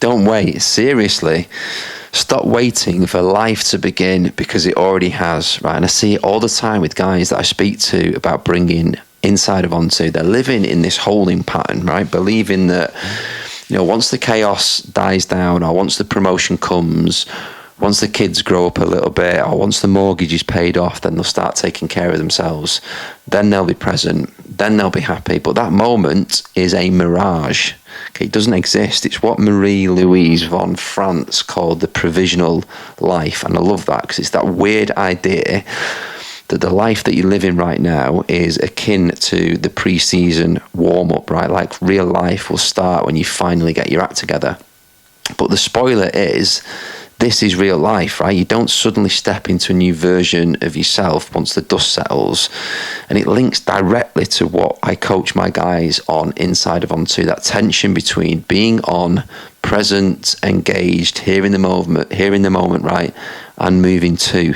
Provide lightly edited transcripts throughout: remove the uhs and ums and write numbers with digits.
Don't wait. Seriously. Stop waiting for life to begin because it already has, right? And I see it all the time with guys that I speak to about bringing inside of onto. They're living in this holding pattern, right? Believing that, once the chaos dies down, or once the promotion comes, once the kids grow up a little bit, or once the mortgage is paid off, then they'll start taking care of themselves. Then they'll be present. Then they'll be happy. But that moment is a mirage. Okay, it doesn't exist. It's what Marie-Louise von France called the provisional life. And I love that because it's that weird idea that the life that you live in right now is akin to the pre-season warm-up, right? Like real life will start when you finally get your act together. But the spoiler is, this is real life, right? You don't suddenly step into a new version of yourself once the dust settles. And it links directly to what I coach my guys on inside of onto, that tension between being on, present, engaged, here in the moment, right? And moving to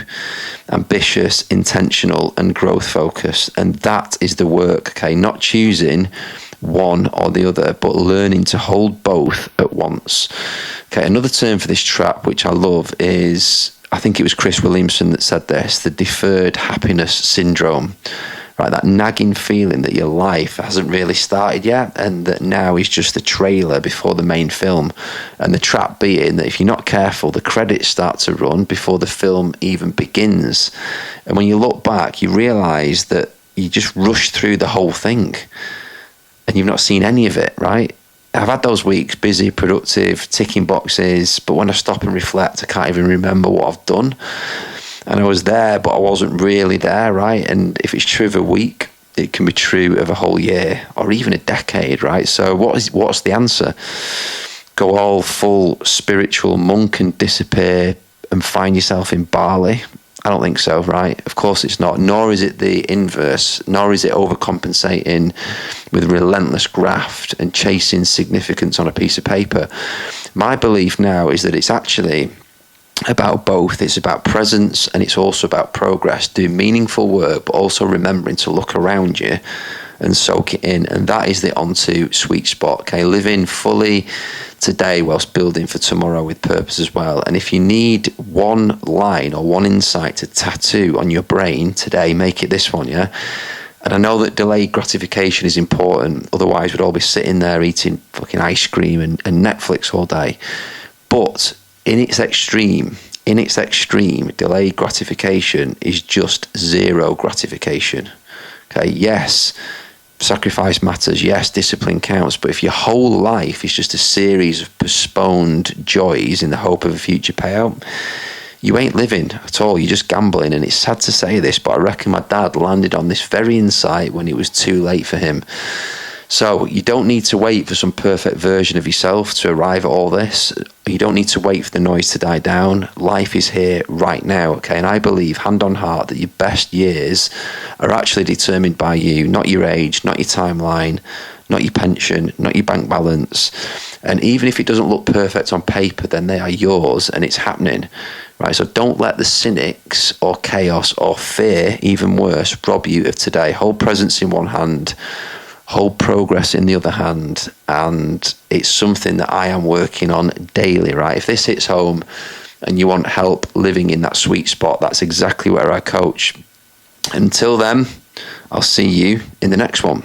ambitious, intentional, and growth focused. And that is the work, okay? Not choosing one or the other, but learning to hold both at once. Okay, another term for this trap, which I love, is, I think it was Chris Williamson that said this, the deferred happiness syndrome. Right, that nagging feeling that your life hasn't really started yet, and that now is just the trailer before the main film. And the trap being that if you're not careful, the credits start to run before the film even begins. And when you look back, you realise that you just rushed through the whole thing and you've not seen any of it, right? I've had those weeks, busy, productive, ticking boxes, but when I stop and reflect, I can't even remember what I've done. And I was there, but I wasn't really there, right? And if it's true of a week, it can be true of a whole year or even a decade, right? So what's the answer? Go all full spiritual monk and disappear and find yourself in Bali? I don't think so, right? Of course it's not. Nor is it the inverse. Nor is it overcompensating with relentless graft and chasing significance on a piece of paper. My belief now is that it's actually about both. It's about presence and it's also about progress. Do meaningful work, but also remembering to look around you and soak it in. And that is the onto sweet spot. Okay, living fully today whilst building for tomorrow with purpose as well. And if you need one line or one insight to tattoo on your brain today, make it this one, yeah? And I know that delayed gratification is important. Otherwise, we'd all be sitting there eating fucking ice cream and Netflix all day. But in its extreme, delayed gratification is just zero gratification. Okay, yes, sacrifice matters, yes, discipline counts, but if your whole life is just a series of postponed joys in the hope of a future payout, you ain't living at all, you're just gambling. And it's sad to say this, but I reckon my dad landed on this very insight when it was too late for him. So you don't need to wait for some perfect version of yourself to arrive at all this. You don't need to wait for the noise to die down. Life is here right now, okay? And I believe, hand on heart, that your best years are actually determined by you, not your age, not your timeline, not your pension, not your bank balance. And even if it doesn't look perfect on paper, then they are yours and it's happening, right? So don't let the cynics or chaos or fear, even worse, rob you of today. Hold presence in one hand, hold progress in the other hand, and it's something that I am working on daily, right? If this hits home and you want help living in that sweet spot, that's exactly where I coach. Until then, I'll see you in the next one.